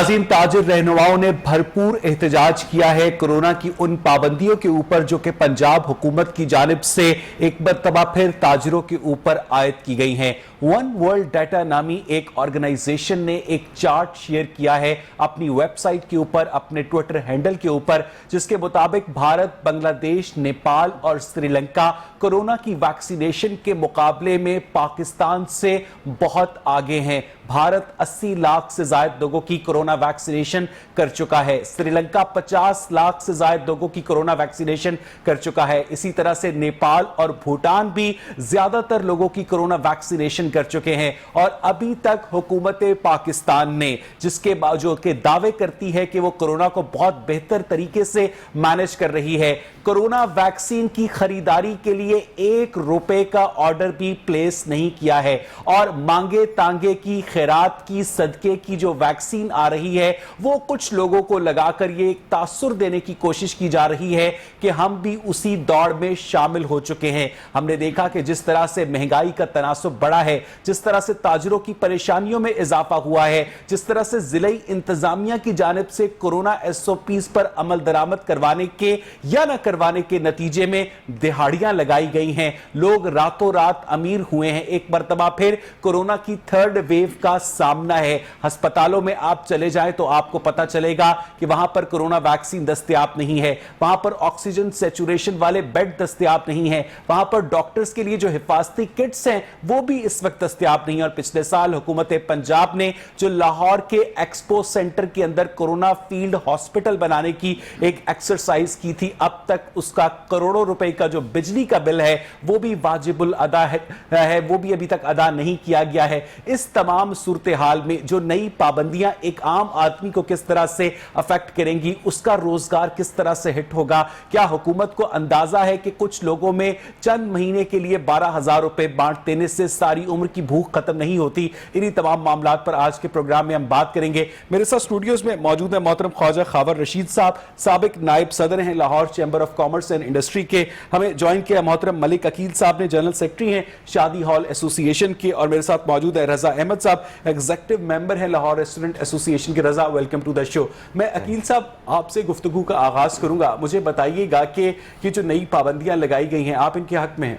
नाज़रीन, ताजिर रहनुमाओं ने भरपूर एहतजाज किया है कोरोना की उन पाबंदियों के ऊपर जो कि पंजाब हुकूमत की जानिब से एक मरतबा फिर ताजिरों के ऊपर आयद की गई हैं। वन वर्ल्ड डाटा नामी एक ऑर्गेनाइजेशन ने एक चार्ट शेयर किया है अपनी वेबसाइट के ऊपर, अपने ट्विटर हैंडल के ऊपर, जिसके मुताबिक भारत, बांग्लादेश, नेपाल और श्रीलंका कोरोना की वैक्सीनेशन के मुकाबले में पाकिस्तान से बहुत आगे हैं। भारत 80 लाख से ज्यादा लोगों की कोरोना वैक्सीनेशन कर चुका है। श्रीलंका 50 लाख से ज्यादा लोगों की कोरोना वैक्सीनेशन कर चुका है। इसी तरह से नेपाल और भूटान भी ज्यादातर लोगों की कोरोना वैक्सीनेशन कर चुके हैं। और अभी तक हुकूमत पाकिस्तान ने, जिसके बावजूद के दावे करती है कि वो कोरोना को बहुत बेहतर तरीके से मैनेज कर रही है, कोरोना वैक्सीन की खरीदारी के लिए ₹1 का ऑर्डर भी प्लेस नहीं किया है। और मांगे तांगे की, खैरात की, सदके की जो वैक्सीन आ रही है वो कुछ लोगों को लगाकर ये एक तासुर देने की कोशिश की जा रही है कि हम भी उसी दौड़ में शामिल हो चुके हैं। हमने देखा कि जिस तरह से महंगाई का तनासुब बढ़ा है, जिस तरह से ताजिरों की परेशानियों में इजाफा हुआ है, जिस तरह से जिले इंतजामिया की जानिब से कोरोना SOPs पर अमल दरामद करवाने के या न करवाने के नतीजे में दिहाड़ियां लगाई गई हैं, लोग रातों रात अमीर हुए हैं। एक मरतबा फिर कोरोना की थर्ड वेव का सामना है। अस्पतालों में आप चले जाएं तो आपको पता चलेगा कि वहां पर कोरोना वैक्सीन दस्तयाब नहीं है, वहां पर ऑक्सीजन सैचुरेशन वाले बेड दस्तयाब नहीं है, वहां पर डॉक्टर्स के लिए जो हिफाजती किट्स हैं वो भी इस वक्त दस्तयाब नहीं है। और पिछले साल हुकूमत पंजाब ने जो लाहौर के एक्सपो सेंटर के अंदर कोरोना फील्ड हॉस्पिटल बनाने की एक एक्सरसाइज की थी, अब तक उसका करोड़ों रुपए का जो बिजली का बिल है वो भी वाजिबुल अदा है, वो भी अभी तक अदा नहीं किया गया है। इस तमाम सूरत हाल में जो नई पाबंदियां एक आम आदमी को किस तरह से अफेक्ट करेंगी, उसका रोजगार किस तरह से हिट होगा, क्या हुकूमत को अंदाजा है कि कुछ लोगों में चंद महीने के लिए 12,000 रुपए बांट देने से सारी उम्र की भूख खत्म नहीं होती? इन्हीं तमाम मामलों पर आज के प्रोग्राम में हम बात करेंगे। मेरे साथ स्टूडियोज में मौजूद है मोहतरम ख्वाजा खावर रशीद साहब, साबिक नायब सदर हैं Lahore chamber of commerce and industry के। हमें ज्वाइन किया मोहतरम मलिक अकील साहब ने, जनरल सेक्रेटरी हैं शादी हॉल एसोसिएशन के। और मेरे साथ मौजूद है रजा अहमद साहब, एग्जीक्यूटिव मेंबर हैं लाहौर रेस्टोरेंट एसोसिएशन के। रजा, वेलकम टू द शो। मैं अकील साहब आपसे गुफ्तगू का आगाज करूंगा। मुझे बताइएगा कि ये जो नई पाबंदियां लगाई गई हैं, आप इनके हक में हैं?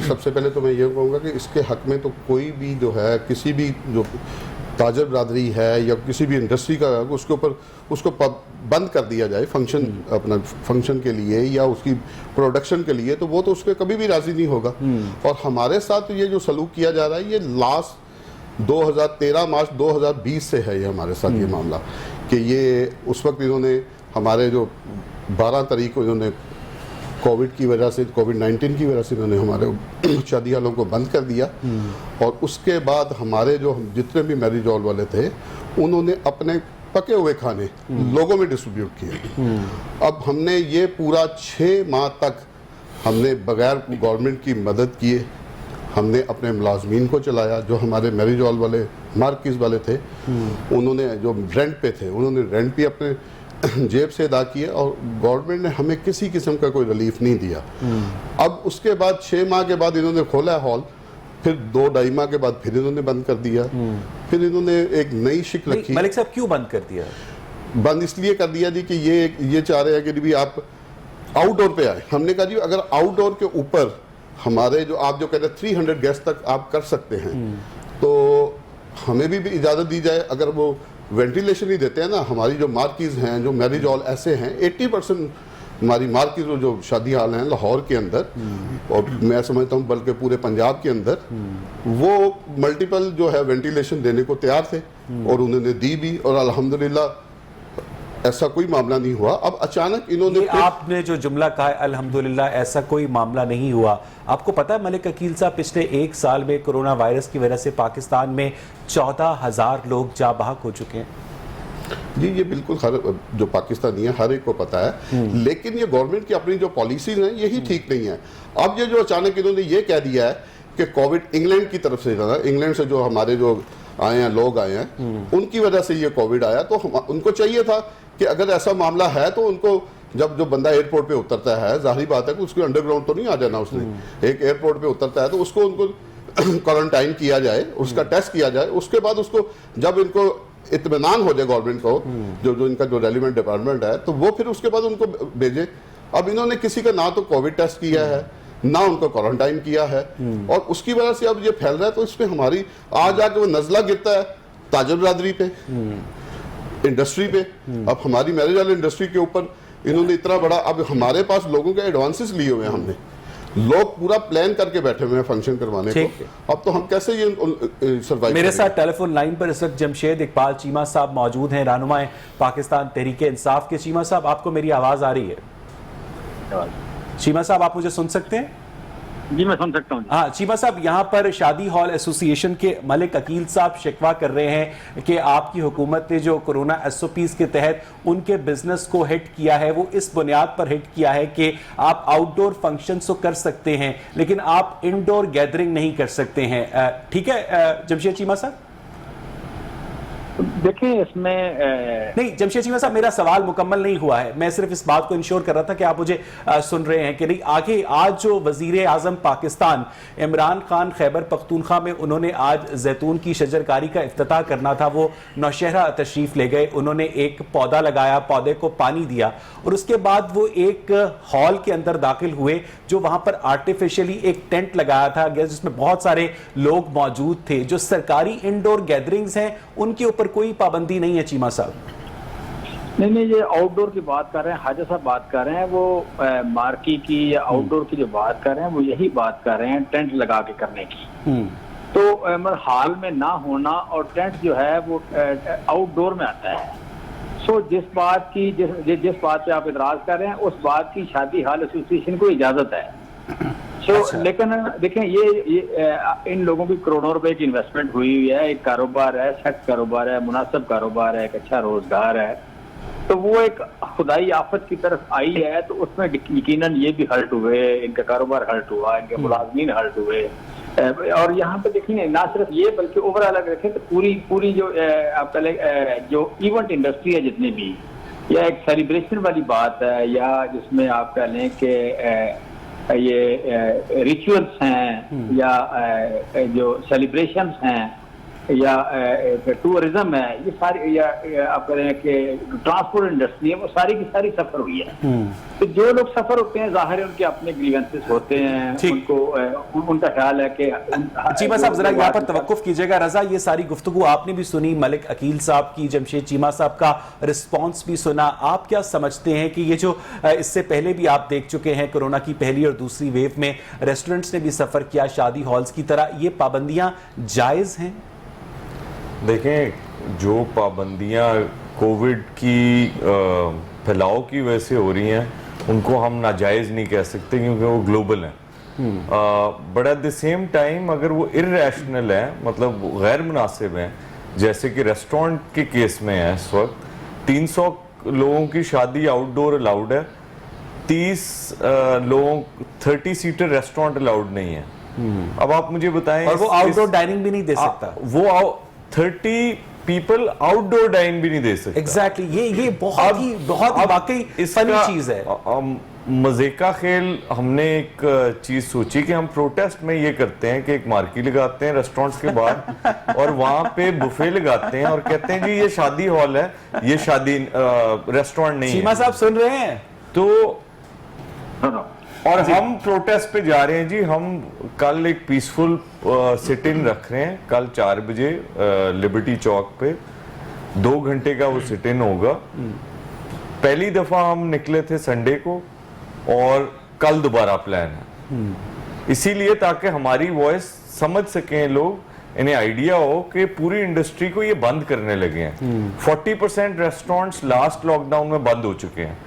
सबसे पहले तो मैं ये कहूँगा कि इसके हक में तो कोई भी जो है, किसी भी जो ताजर बरादरी है या किसी भी इंडस्ट्री का, उसको बंद कर दिया जाए फंक्शन, अपना फंक्शन के लिए या उसकी प्रोडक्शन के लिए, तो वो तो उस पर कभी भी राजी नहीं होगा। और हमारे साथ ये जो सलूक किया जा रहा है, ये लास्ट 2013 मार्च 2020 से है ये हमारे साथ ये मामला, कि ये उस वक्त इन्होंने हमारे जो 12 तारीख को इन्होंने कोविड की वजह से, कोविड-19 की वजह से इन्होंने हमारे शादी हालों को बंद कर दिया। और उसके बाद हमारे जो जितने भी मैरिज हॉल वाले थे, उन्होंने अपने पके हुए खाने लोगों में डिस्ट्रीब्यूट किए। अब हमने ये पूरा 6 माह तक हमने बगैर गवर्नमेंट की मदद किए हमने अपने मुलाजमीन को चलाया। जो हमारे मैरिज हॉल वाले, मार्किस वाले थे, उन्होंने जो रेंट पे थे, उन्होंने रेंट भी अपने जेब से अदा किए और गवर्नमेंट ने हमें किसी किस्म का कोई रिलीफ नहीं दिया। अब उसके बाद 6 माह के बाद इन्होंने खोला हॉल, फिर 2-2.5 माह के बाद फिर इन्होंने बंद कर दिया। फिर इन्होंने एक नई शिक रखी। मलिक साहब, क्यों बंद कर दिया? बंद इसलिए कर दिया जी कि ये चाह रहे हैं कि भी आप आउटडोर पे आए। हमने कहा जी अगर आउटडोर के ऊपर हमारे जो आप जो कह रहे हैं 300 गेस्ट तक आप कर सकते हैं, तो हमें भी इजाज़त दी जाए। अगर वो वेंटिलेशन ही देते हैं ना, हमारी जो मार्किज हैं, जो मैरिज हॉल ऐसे हैं, 80% हमारी मार्किज जो शादी हॉल हैं लाहौर के अंदर, और मैं समझता हूँ बल्कि पूरे पंजाब के अंदर, वो मल्टीपल जो है वेंटिलेशन देने को तैयार थे और उन्होंने दी भी, और अल्हम्दुलिल्लाह ऐसा कोई मामला नहीं हुआ। अब अचानक इन्होंने, आपने जो जुमला कहा है अल्हम्दुलिल्लाह ऐसा कोई मामला नहीं हुआ, आपको पता है मलिक अकील साहब, पिछले 1 साल में कोरोना वायरस की वजह से पाकिस्तान में 14,000 लोग जा बहक हो चुके हैं। जी ये बिल्कुल हर जो पाकिस्तानी है हर एक को पता है, लेकिन ये गवर्नमेंट की अपनी जो पॉलिसीज हैं यही ठीक नहीं है। अब ये जो अचानक इन्होंने ये कह दिया है कि कोविड इंग्लैंड की तरफ से, इंग्लैंड से जो हमारे जो आए हैं, लोग आए हैं, उनकी वजह से ये कोविड आया, तो उनको चाहिए था कि अगर ऐसा मामला है तो उनको, जब जो बंदा एयरपोर्ट पे उतरता है, जाहिर बात है कि उसको अंडरग्राउंड तो नहीं आ जाना उसने, एक एयरपोर्ट पे उतरता है तो उसको उनको क्वारंटाइन किया जाए, उसका टेस्ट किया जाए, उसके बाद उसको जब इनको इत्मीनान हो जाए गवर्नमेंट को, जो इनका जो रेलिवेंट डिपार्टमेंट है, तो वो फिर उसके बाद उनको भेजे। अब इन्होंने किसी का ना तो कोविड टेस्ट किया है, ना उनको क्वारंटाइन किया है, और उसकी वजह से अब ये फैल रहा है। तो इसमें हमारी आज आके वो नजला गिरता है ताजर बरादरी पे, इंडस्ट्री पे। अब हमारी मैरिज वाली इंडस्ट्री के ऊपर इन्होंने इतना बड़ा, अब हमारे पास लोगों के एडवांसेस लिए हुए हैं, हमने लोग पूरा प्लान करके बैठे हुए हैं फंक्शन करवाने को। अब तो हम कैसे ये सर्वाइव। मेरे साथ टेलीफोन लाइन पर इस वक्त जमशेद इकबाल चीमा साहब मौजूद हैं, रहनुमाए पाकिस्तान तहरीक इंसाफ के। चीमा साहब, आपको मेरी आवाज आ रही है? चीमा साहब, आप मुझे सुन सकते हैं? जी, मैं सुन सकता हूँ। हाँ चीमा साहब, यहाँ पर शादी हॉल एसोसिएशन के मलिक अकील साहब शिकवा कर रहे हैं कि आपकी हुकूमत ने जो कोरोना एसओपीज के तहत उनके बिजनेस को हिट किया है, वो इस बुनियाद पर हिट किया है कि आप आउटडोर फंक्शंस तो कर सकते हैं लेकिन आप इंडोर गैदरिंग नहीं कर सकते हैं। ठीक है जमशेद चीमा साहब? देखिए इसमें नहीं जमशेद चीमा साहब, मेरा सवाल मुकम्मल नहीं हुआ है। मैं सिर्फ इस बात को इंश्योर कर रहा था कि आप मुझे सुन रहे हैं कि नहीं। आगे आज जो वजीर आजम पाकिस्तान इमरान खान खैबर पख्तूनख्वा में उन्होंने आज जैतून की शजरकारी का इफ्तिताह करना था, वो नौशहरा तशरीफ ले गए, उन्होंने एक पौधा लगाया, पौधे को पानी दिया और उसके बाद वो एक हॉल के अंदर दाखिल हुए जो वहां पर आर्टिफिशियली एक टेंट लगाया था गया जिसमें बहुत सारे लोग मौजूद थे। जो सरकारी इंडोर गैदरिंग्स हैं उनके ऊपर कोई पाबंदी नहीं है चीमा साहब? नहीं, ये आउटडोर की बात कर रहे हैं, हाजा साहब बात कर रहे हैं, वो मार्की की या आउटडोर की जो बात कर रहे हैं वो यही बात कर रहे हैं टेंट लगा के करने की। तो हॉल में ना होना और टेंट जो है वो आउटडोर में आता है। सो जिस बात पे आप इतराज कर रहे हैं उस बात की शादी हॉल एसोसिएशन को इजाजत है। अच्छा। लेकिन देखें ये इन लोगों की करोड़ों रुपए की इन्वेस्टमेंट हुई है, एक कारोबार है, सेट कारोबार है, मुनासिब कारोबार है, एक अच्छा रोजगार है, तो वो एक खुदाई आफत की तरफ आई है तो उसमें यकीनन ये भी हर्ट हुए, इनका कारोबार हर्ट हुआ, इनके मुलाजमीन हर्ट हुए। और यहाँ पे देखिए ना सिर्फ ये बल्कि ओवरऑल अगर देखें तो पूरी जो आप कह जो इवेंट इंडस्ट्री है जितनी भी, या एक सेलिब्रेशन वाली बात है, या जिसमें आप कह लें कि ये रिचुअल्स हैं या जो सेलिब्रेशंस हैं या टूरिज्म है, ये सारी या आप कह रहे हैं कि ट्रांसपोर्ट इंडस्ट्री है, वो सारी की सारी सफर हुई है। तो जो लोग सफर होते हैं जाहिर है उनके अपने ग्रीवेंसेस होते हैं, उनको उनका ख्याल है कि चीमा साहब जरा यहाँ पर तवक्कुफ कीजिएगा। रजा, ये सारी गुफ्तगू आपने भी सुनी, मलिक अकील साहब की, जमशेद चीमा साहब का रिस्पॉन्स भी सुना। आप क्या समझते हैं कि ये जो इससे पहले भी आप देख चुके हैं कोरोना की पहली और दूसरी वेव में रेस्टोरेंट्स ने भी सफर किया शादी हॉल्स की तरह, ये पाबंदियां जायज हैं? देखें, जो पाबंदियां कोविड की फैलाव की वजह से हो रही हैं उनको हम नाजायज़ नहीं कह सकते क्योंकि वो ग्लोबल हैं। But at the same time अगर वो इर्रेशनल है, मतलब गैर मुनासिब हैं, जैसे कि रेस्टोरेंट के केस में है, इस वक्त 300 लोगों की शादी आउटडोर अलाउड है, 30 लोगों 30 सीटर रेस्टोरेंट अलाउड नहीं है। अब आप मुझे बताएं, और वो आउटडोर डाइनिंग भी नहीं दे सकता, वो 30 पीपल आउटडोर डाइन भी नहीं दे सकते। एग्जैक्टली, ये बहुत ही वाकई फनी चीज है। मजे का खेल, हमने एक चीज सोची कि हम प्रोटेस्ट में ये करते हैं कि एक मार्की लगाते हैं रेस्टोरेंट्स के बाहर और वहां पे बुफे लगाते हैं और कहते हैं जी ये शादी हॉल है, ये शादी रेस्टोरेंट नहीं है। चीमा साहब सुन रहे हैं? तो और हम प्रोटेस्ट पे जा रहे हैं जी। हम कल एक पीसफुल सिट इन रख रहे हैं, कल 4 बजे लिबर्टी चौक पे 2 घंटे का वो सिट इन होगा। पहली दफा हम निकले थे संडे को और कल दोबारा प्लान है, इसीलिए ताकि हमारी वॉइस समझ सकें लोग, इन्हें आइडिया हो कि पूरी इंडस्ट्री को ये बंद करने लगे हैं। 40% रेस्टोरेंट्स लास्ट लॉकडाउन में बंद हो चुके हैं।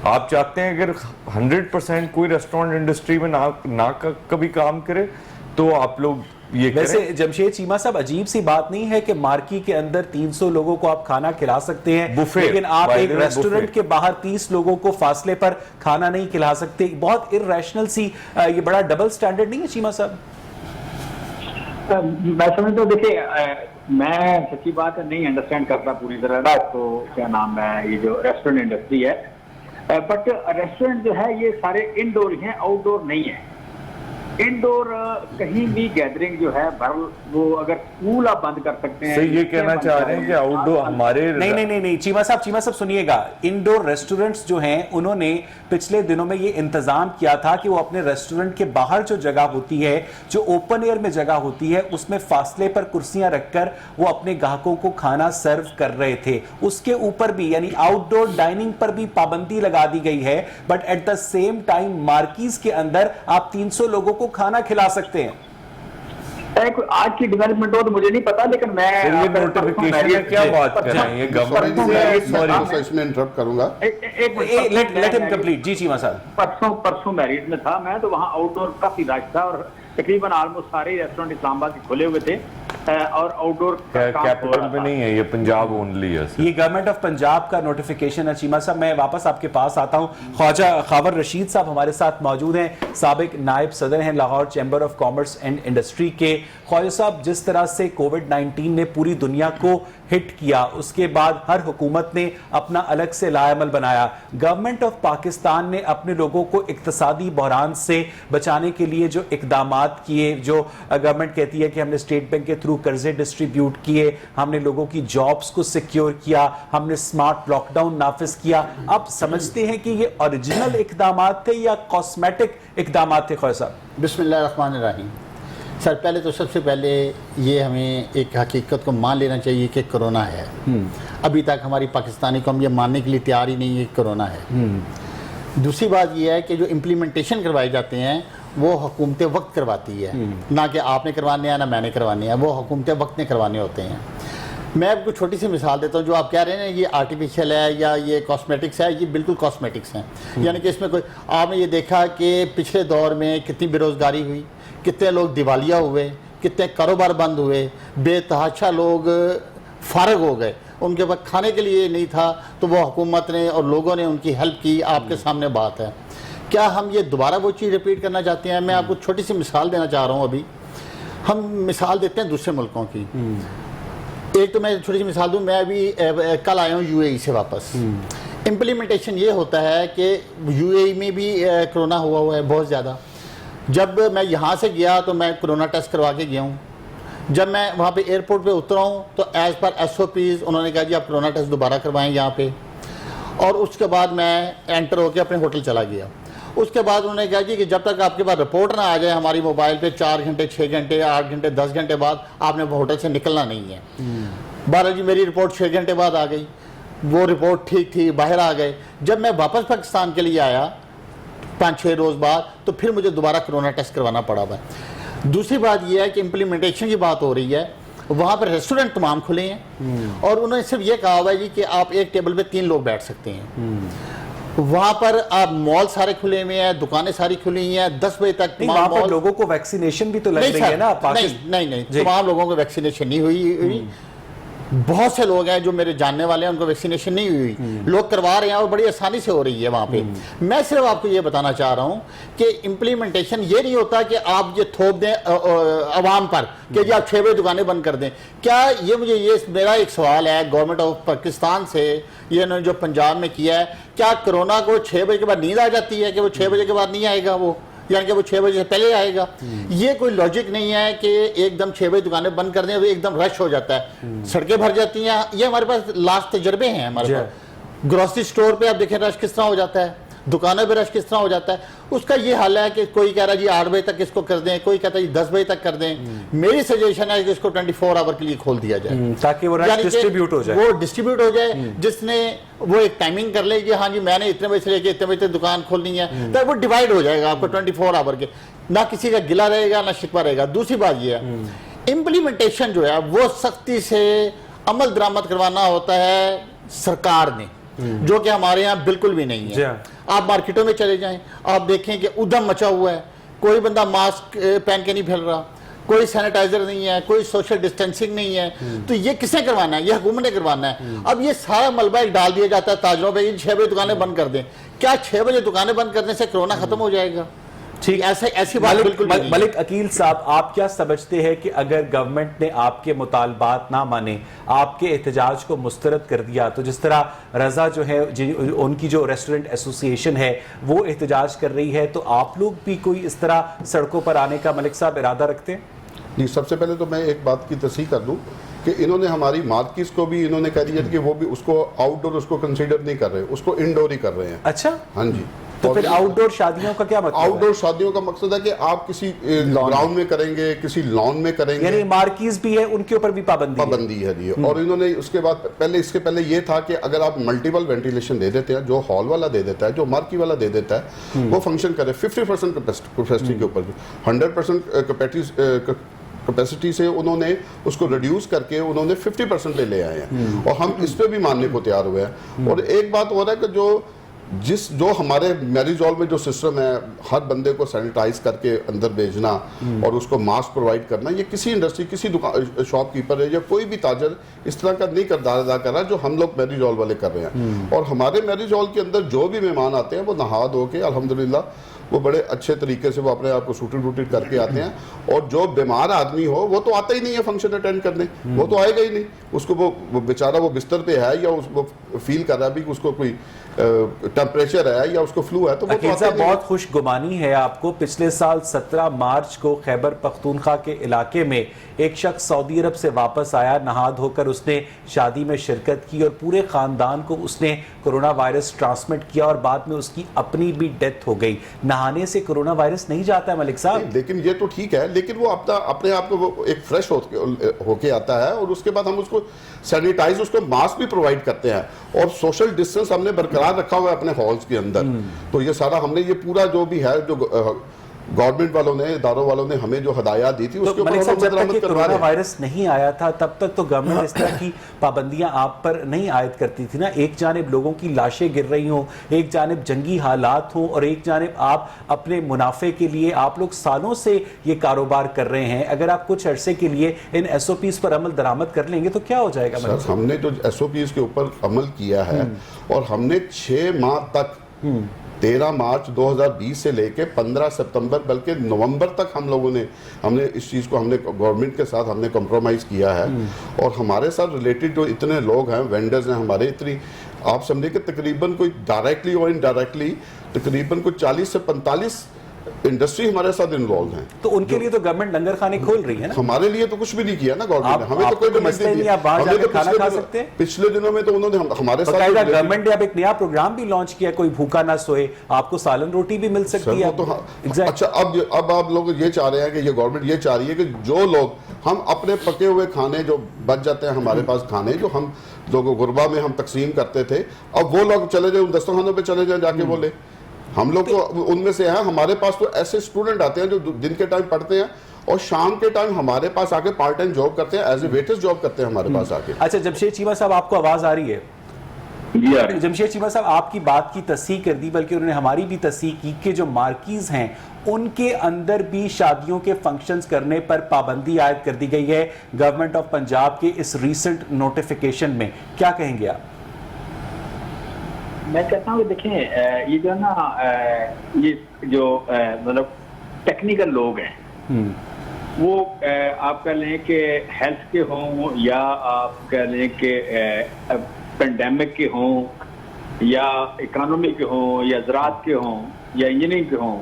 आप चाहते हैं अगर 100% कोई रेस्टोरेंट इंडस्ट्री में ना कभी काम करे तो आप लोग ये वैसे जमशेद चीमा साहब, अजीब सी बात नहीं है कि मार्की के अंदर 300 लोगों को आप खाना खिला सकते हैं बुफे, लेकिन आप एक रेस्टोरेंट के बाहर 30 लोगों को फासले पर खाना नहीं खिला सकते? बहुत इर्रेशनल सी, ये बड़ा डबल स्टैंडर्ड नहीं है चीमा साहब? मैं समझता हूँ, देखिए मैं सच्ची बात है नहीं अंडरस्टैंड करता पूरी तरह ना, तो क्या नाम है ये जो रेस्टोरेंट इंडस्ट्री है, बट रेस्टोरेंट जो है ये सारे इनडोर हैं, आउटडोर नहीं है। इंडोर कहीं भी गैदरिंग जो है वो अगर स्कूल आप बंद कर सकते हैं। सर ये कहना चाह रहे हैं कि आउटडोर हमारे नहीं चीमा साहब सुनिएगा, इंडोर रेस्टोरेंट्स जो हैं उन्होंने पिछले दिनों में ये इंतजाम किया था कि वो अपने रेस्टोरेंट के बाहर जो जगह होती है, जो ओपन एयर में जगह होती है, उसमें फासले पर कुर्सियां रखकर वो अपने ग्राहकों को खाना सर्व कर रहे थे। उसके ऊपर भी यानी आउटडोर डाइनिंग पर भी पाबंदी लगा दी गई है, but at the same time marquees के अंदर आप 300 लोगों को खाना खिला सकते हैं। आज की डेवलपमेंट हो तो मुझे नहीं पता, लेकिन मैं ये नोटिफिकेशन है, क्या बात कर रहे हैं ये गवर्नमेंट। इसमें इंटरप्ट करूंगा, लेट हिम कंप्लीट। जी चीमा साहब, परसों मैरिड में था मैं, तो वहाँ आउटडोर काफी रश था और तकरीबन ऑलमोस्ट सारे रेस्टोरेंट इस्लामाबाद के खुले हुए थे और आउटडोर कैपिटल में नहीं है, ये पंजाब ओनली है। ये गवर्नमेंट ऑफ पंजाब का नोटिफिकेशन है। चीमा साहब, मैं वापस आपके पास आता हूं। ख्वाजा खावर रशीद साहब हमारे साथ मौजूद हैं, साबिक नायब सदर हैं Lahore chamber of commerce and industry के। ख्वाजा साहब, जिस तरह से कोविड-19 ने पूरी दुनिया को हिट किया, उसके बाद हर हुकूमत ने अपना अलग से लाएमल बनाया। गवर्नमेंट ऑफ पाकिस्तान ने अपने लोगों को इक्तसादी बहरान से बचाने के लिए जो इकदाम किए, जो गवर्नमेंट कहती है कि हमने स्टेट बैंक के थ्रू कर्जे डिस्ट्रीब्यूट किए, हमने लोगों की जॉब्स को सिक्योर किया, हमने स्मार्ट लॉकडाउन नाफिज किया, अब समझते हैं कि ये ओरिजिनल इकदाम थे या कॉस्मेटिक इकदाम थे? ख्वाजा साहब, बिस्मिल्लाहिर्रहमानिर्रहीम। सर, पहले तो सबसे पहले ये हमें एक हकीकत को मान लेना चाहिए कि कोरोना है। अभी तक हमारी पाकिस्तानी कौम ये मानने के लिए तैयार ही नहीं है कि कोरोना है। दूसरी बात ये है कि जो इम्प्लीमेंटेशन करवाए जाते हैं वो हुकूमतें वक्त करवाती है, ना कि आपने करवाने हैं ना मैंने करवाने हैं, वो हुकूमतें वक्त ने करवाने होते हैं। मैं आपको छोटी सी मिसाल देता हूँ। जो आप कह रहे हैं ना ये आर्टिफिशियल है या ये कॉस्मेटिक्स है, ये बिल्कुल कॉस्मेटिक्स हैं। यानी कि इसमें कोई, आपने ये देखा कि पिछले दौर में कितनी बेरोज़गारी हुई, कितने लोग दिवालिया हुए, कितने कारोबार बंद हुए, बेतहाशा लोग फारग हो गए, उनके पास खाने के लिए नहीं था, तो वो हुकूमत ने और लोगों ने उनकी हेल्प की। आपके सामने बात है। क्या हम ये दोबारा वो चीज़ रिपीट करना चाहते हैं? मैं आपको छोटी सी मिसाल देना चाह रहा हूँ। अभी हम मिसाल देते हैं दूसरे मुल्कों की। एक तो मैं छोटी सी मिसाल दूँ, मैं अभी कल आया हूँ यूएई से वापस। इम्प्लीमेंटेशन ये होता है कि यूएई में भी कोरोना हुआ है बहुत ज़्यादा। जब मैं यहाँ से गया तो मैं कोरोना टेस्ट करवा के गया हूँ। जब मैं वहाँ पे एयरपोर्ट पे उतरा हूँ तो एज़ पर SOPs उन्होंने कहा जी आप कोरोना टेस्ट दोबारा करवाएं यहाँ पे, और उसके बाद मैं एंटर होकर अपने होटल चला गया। उसके बाद उन्होंने कहा जी कि जब तक आपके पास रिपोर्ट ना आ जाए हमारी मोबाइल पे 4 घंटे 6 घंटे 8 घंटे 10 घंटे बाद आपने होटल से निकलना नहीं है। 12 जी मेरी रिपोर्ट 6 घंटे बाद आ गई, वो रिपोर्ट ठीक थी, बाहर आ गए। जब मैं वापस पाकिस्तान के लिए आया 5-6 रोज़ बाद, तो फिर मुझे दोबारा कोरोना टेस्ट करवाना पड़ा हुआ है। दूसरी बात यह है कि इम्प्लीमेंटेशन की बात हो रही है, वहाँ पर रेस्टोरेंट तमाम खुले हैं और उन्होंने सिर्फ ये कहा हुआ है जी कि आप एक टेबल पे 3 लोग बैठ सकते हैं। वहाँ पर आप मॉल सारे खुले हुए हैं, दुकानें सारी खुली हुई हैं 10 बजे तक। वहाँ पर लोगों को वैक्सीनेशन भी तो लग रही है ना? नहीं, तमाम लोगों को वैक्सीनेशन नहीं हुई। बहुत से लोग हैं जो मेरे जानने वाले हैं उनको वैक्सीनेशन नहीं हुई, लोग करवा रहे हैं और बड़ी आसानी से हो रही है वहाँ पे। मैं सिर्फ आपको ये बताना चाह रहा हूँ कि इम्प्लीमेंटेशन ये नहीं होता कि आप ये थोप दें अवाम पर कि जी आप 6 बजे दुकानें बंद कर दें। क्या ये मुझे ये मेरा एक सवाल है गवर्नमेंट ऑफ पाकिस्तान से, ये इन्होंने जो पंजाब में किया है, क्या कोरोना को 6 बजे के बाद नींद आ जाती है कि वो 6 बजे के बाद नहीं आएगा, वो यानी कि वो 6 बजे से पहले आएगा? ये कोई लॉजिक नहीं है कि एकदम 6 बजे दुकानें बंद कर दें तो एकदम रश हो जाता है, सड़कें भर जाती हैं। ये हमारे पास लास्ट तजर्बे हैं हमारे पास। ग्रोसरी स्टोर पे आप देखें रश किस तरह हो जाता है, दुकानों पे रश किस तरह हो जाता है। उसका ये हाल है कि कोई कह रहा है जी 8 बजे तक इसको कर दें, कोई कहता है जी 10 बजे तक कर दें। मेरी सजेशन है कि इसको 24 आवर के लिए खोल दिया जाए ताकि वो डिस्ट्रीब्यूट हो जाए। वो डिस्ट्रीब्यूट हो जाए, जिसने वो एक टाइमिंग कर ले कि हाँ जी मैंने इतने बजे से लेके इतने बजे तक दुकान खोलनी है, तो वो डिवाइड हो जाएगा आपको 24 आवर के, ना किसी का गिला रहेगा ना शिकवा रहेगा। दूसरी बात ये है इम्प्लीमेंटेशन जो है वो सख्ती से अमल दरामद करवाना होता है सरकार ने, जो कि हमारे यहाँ बिल्कुल भी नहीं है। आप मार्केटों में चले जाएं, आप देखें कि उधम मचा हुआ है, कोई बंदा मास्क पहन के नहीं फिर रहा, कोई सैनिटाइजर नहीं है, कोई सोशल डिस्टेंसिंग नहीं है। तो ये किसने करवाना है? ये हुकूमत ने करवाना है। अब ये सारा मलबा एक डाल दिया जाता है ताजरों पे, 6 बजे दुकानें बंद कर दें। क्या 6 बजे दुकानें बंद करने से कोरोना खत्म हो जाएगा? ठीक, ऐसी बात बिल्कुल भी नहीं है। मलिक अकील साहब, आप क्या समझते हैं कि अगर गवर्नमेंट ने आपके मुतालबात ना माने, आपके एहतजाज को मुस्तरद कर दिया, तो जिस तरह रजा जो है उनकी जो रेस्टोरेंट एसोसिएशन है वो एहतजाज कर रही है, तो आप लोग भी कोई इस तरह सड़कों पर आने का मलिक साहब इरादा रखते हैं? जी, सबसे पहले तो मैं एक बात की तस्दीक कर दूं कि इन्होंने हमारी मार्केट्स को भी इन्होंने कह दिया कि वो भी उसको आउटडोर उसको कंसीडर नहीं कर रहे, उसको इंडोर ही कर रहे हैं। अच्छा, हाँ जी। तो फिर आउटडोर शादियों का क्या मतलब है? आउटडोर शादियों का मकसद है कि आप किसी ग्राउंड में करेंगे, किसी लॉन में करेंगे, यानी मार्कीज भी है, उनके ऊपर भी पाबंदी है जी। और इन्होंने उसके बाद इसके पहले ये था कि अगर आप मल्टीपल वेंटिलेशन दे देते हैं, जो हॉल वाला दे देता है, जो मार्की वाला दे देता है, वो फंक्शन करे 50% कैपेसिटी के ऊपर, 100% कैपेसिटी से उन्होंने उसको रिड्यूस करके उन्होंने 50% ले आए हैं, और हम इस पे भी मानने को तैयार हुए हैं। और एक बात हो रहा है कि जो हमारे मैरिज हॉल में जो सिस्टम है, हर बंदे को सैनिटाइज करके अंदर भेजना और उसको मास्क प्रोवाइड करना, ये किसी इंडस्ट्री, किसी दुकान शॉपकीपर है या कोई भी ताजर इस तरह का नहीं किरदार अदा कर रहा जो हम लोग मैरिज हॉल वाले कर रहे हैं। और हमारे मैरिज हॉल के अंदर जो भी मेहमान आते हैं वो नहा धो के अल्हम्दुलिल्लाह वो बड़े अच्छे तरीके से वो अपने आप को सूटेड वूटेड करके आते हैं। और जो बीमार आदमी हो वो तो आता ही नहीं है फंक्शन अटेंड करने, वो तो आएगा ही नहीं। उसको वो बेचारा वो बिस्तर पे है या वो फील कर रहा है भी उसको कोई टेम्परेचर है या उसको फ्लू है, तो वो तो बहुत खुशगुमानी है आपको। पिछले साल 17 मार्च को खैबर पख्तूनख्वा के इलाके में एक शख्स सऊदी अरब से वापस आया, नहा धोकर उसने शादी में शिरकत की और पूरे खानदान को उसने कोरोना वायरस ट्रांसमिट किया और बाद में उसकी अपनी भी डेथ हो गई। नहाने से कोरोना वायरस नहीं जाता है मलिक साहब? लेकिन ये तो ठीक है, लेकिन वो अपने आप को वो एक फ्रेश होके आता है और उसके बाद हम उसको सैनिटाइज, उसको मास्क भी प्रोवाइड करते हैं और सोशल डिस्टेंस हमने बरकरार रखा हुआ है अपने हॉल्स के अंदर। तो ये सारा हमने ये पूरा जो भी है, जो गवर्नमेंट वालों ने, इदारों वालों ने हमें जो हदायत दी थी, उसके ऊपर जब तक कोरोना वायरस नहीं आया था तब तक तो गवर्नमेंट इस तरह की पाबंदियां आप पर नहीं आयद करती थी ना। एक जानिब लोगों की लाशें गिर रही हों, एक जानिब जंगी हालात हों और एक जानिब आप अपने मुनाफे के लिए, आप लोग सालों से ये कारोबार कर रहे हैं, अगर आप कुछ अरसे के लिए इन SOPs पर अमल दरामद कर लेंगे तो क्या हो जाएगा? सर, हमने जो SOPs के ऊपर अमल किया है और हमने 6 माह तक 13 मार्च 2020 से लेके 15 सितंबर बल्कि नवंबर तक हमने इस चीज़ को हमने गवर्नमेंट के साथ हमने कॉम्प्रोमाइज़ किया है। और हमारे साथ रिलेटेड जो इतने लोग हैं, वेंडर्स हैं हमारे, इतनी आप समझे कि तकरीबन कोई डायरेक्टली और इनडायरेक्टली तकरीबन कोई 40 से 45 इंडस्ट्री हमारे साथ इन्वॉल्व हैं। तो उनके लिए तो गवर्नमेंट लंगर खाने खोल रही है ना? हमारे लिए तो कुछ भी नहीं किया ना गवर्नमेंट ने, हमें तो कोई मसला नहीं, आप बाहर जाकर खाना खा सकते हैं। पिछले दिनों में तो उन्होंने हमारे साथ गवर्नमेंट ने अब एक नया प्रोग्राम भी लॉन्च किया, कोई भूखा ना सोए, आपको सालन रोटी भी मिल सकती है। तो अच्छा, अब आप लोग ये चाह रहे हैं कि ये गवर्नमेंट ये चाह रही है कि जो लोग हम अपने पके हुए खाने जो बच जाते हैं हमारे पास खाने, जो हम लोगों गुरबा में हम तकसीम करते थे, अब वो लोग चले जाए उन दस्तरखानों पे चले जाए जाके बोले। हम लोग तो उनमें से हैं। हमारे पास तो ऐसे स्टूडेंट आते हैं जो दिन के टाइम पढ़ते हैं और शाम के टाइम हमारे पास आके पार्ट टाइम जॉब करते हैं, एज ए वेटर्स जॉब करते हैं हमारे पास आके। अच्छा, जमशेद चीमा साहब, आपको आवाज आ रही है? जी आ रही है। जमशेद चीमा साहब, आपकी बात की तस्दीक कर दी, बल्कि उन्होंने हमारी भी तस्दीक की कि जो मार्कीज हैं उनके अंदर भी शादियों के फंक्शंस करने पर पाबंदी आयद कर दी गई है गवर्नमेंट ऑफ पंजाब के इस रीसेंट नोटिफिकेशन में। क्या कहेंगे आप? मैं कहता हूँ कि देखें, ये जो ना ये जो मतलब टेक्निकल लोग हैं, वो आप कह लें कि हेल्थ के हों या आप कह लें कि पेंडेमिक के हों या इकोनॉमी के हों या ज़राअत के हों या इंजीनियरिंग के हों,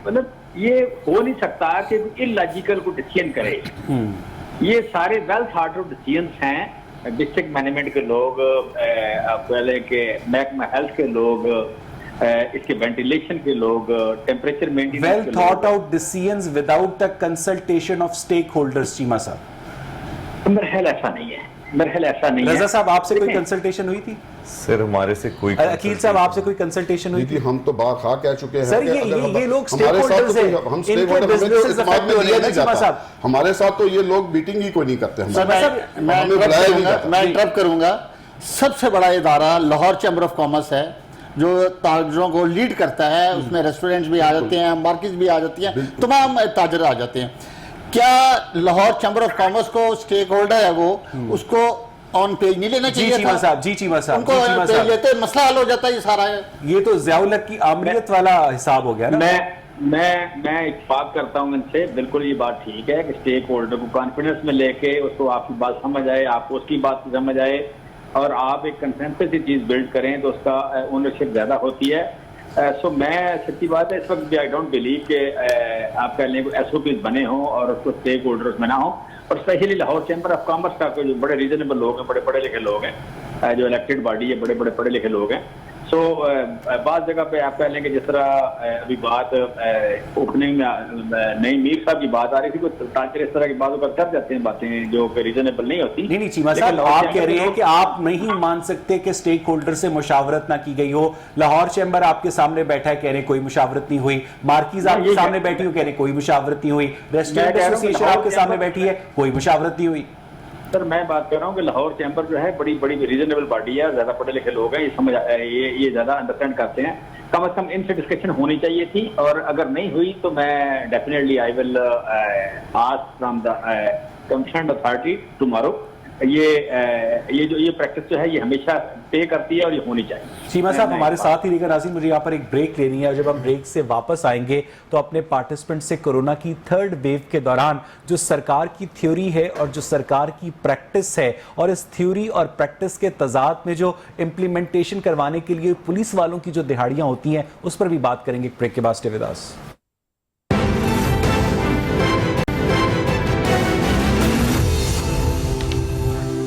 मतलब ये हो नहीं सकता कि इलॉजिकल को डिसीजन करे। ये सारे वेल थॉट आउट डिसीजंस हैं। डिस्ट्रिक्ट मैनेजमेंट के लोग, पहले के महकमा हेल्थ के लोग, इसके वेंटिलेशन के लोग, टेम्परेचर मेंटेनेंस के लोग। Well thought out decisions without the consultation of stakeholders. Cheema साहब, मेरा ख्याल ऐसा नहीं है, मेरा ख्याल ऐसा नहीं है। रजा साहब, आपसे कोई कंसल्टेशन हुई थी? सर, हमारे से कोई अकील साहब, आपसे कोई कंसल्टेशन हुई थी? हम तो बार खा कह चुके हैं सर, ये लोग स्टेक होल्डर्स हैं, हम इनके स्टेक होल्डर बिजनेस से इस्तेमाल में लिया नहीं चीमा जाता। साहब, हमारे साथ तो ये लोग मीटिंग ही कोई नहीं करते। मैं इंटरप्ट करूंगा। सबसे बड़ा इदारा लाहौर चैम्बर ऑफ कॉमर्स है जो ताजरों को लीड करता है, उसमें रेस्टोरेंट्स भी आ जाते हैं, मार्केट्स भी आ जाती हैं, तमाम ताजर आ जाते हैं। क्या लाहौर चैम्बर ऑफ कॉमर्स को स्टेक होल्डर है वो, उसको ऑन पेज नहीं लेना चाहिए? चीमा साहब, जी चीमा साहब, उनको पेज लेते मसला हल हो जाता है। ये सारा है, ये तो ज़ियाउल हक की आमरीत वाला हिसाब हो गया ना। मैं इत्तेफाक करता हूँ इनसे, बिल्कुल ये बात ठीक है कि स्टेक होल्डर को कॉन्फिडेंस में लेके उसको आपकी बात समझ आए, आपको उसकी बात समझ आए और आप एक कंसेंसस की चीज़ बिल्ड करें तो उसका ओनरशिप ज़्यादा होती है। सो मैं सच्ची बात है इस वक्त भी आई डोंट बिलीव कि आप कह लें SOPs बने हों और उसको स्टेक होल्डर्स में ना हो। और specially Lahore chamber of commerce का जो बड़े रीजनेबल लोग हैं, बड़े पढ़े लिखे लोग हैं, जो इलेक्टेड बॉडी है, बड़े बड़े पढ़े लिखे लोग हैं। सो बात जगह पे आप कह लें कि जिस तरह अभी बात ओपनिंग में नई मीर साहब की बात आ रही थी, कुछ ताजर इस तरह की बातों पर कर जाते हैं बातें जो रीजनेबल नहीं होती। नहीं चीमा साहब, आप कह रहे हैं कि आप नहीं मान सकते कि स्टेक होल्डर से मुशावरत ना की गई हो। लाहौर चैम्बर आपके सामने बैठा है, कह रहे कोई मुशावरत नहीं हुई। मार्कीज आपके सामने बैठी हो, कह रहे कोई मुशावरत नहीं हुई। रेस्टोरेंट एसोसिएशन आपके सामने बैठी है, कोई मुशावरत नहीं हुई। सर मैं बात कर रहा हूँ कि लाहौर चैम्बर जो है बड़ी बड़ी रीजनेबल बॉडी है, ज्यादा पढ़े लिखे लोग हैं, ये समझ ये ज्यादा अंडरस्टैंड करते हैं। कम से कम इनसे डिस्कशन होनी चाहिए थी और अगर नहीं हुई तो मैं definitely I will ask from the concerned authority tomorrow. ये प्रैक्टिस जो है ये हमेशा पे करती है और ये होनी चाहिए। चीमा साहब हमारे साथ ही लेकर नाज़रीन, मुझे यहाँ पर एक ब्रेक लेनी है। जब हम ब्रेक से वापस आएंगे तो अपने पार्टिसिपेंट से कोरोना की थर्ड वेव के दौरान जो सरकार की थ्योरी है और जो सरकार की प्रैक्टिस है और इस थ्योरी और प्रैक्टिस के तजाद में जो इम्प्लीमेंटेशन करवाने के लिए पुलिस वालों की जो दिहाड़ियां होती हैं उस पर भी बात करेंगे ब्रेक के बाद। Stay with us.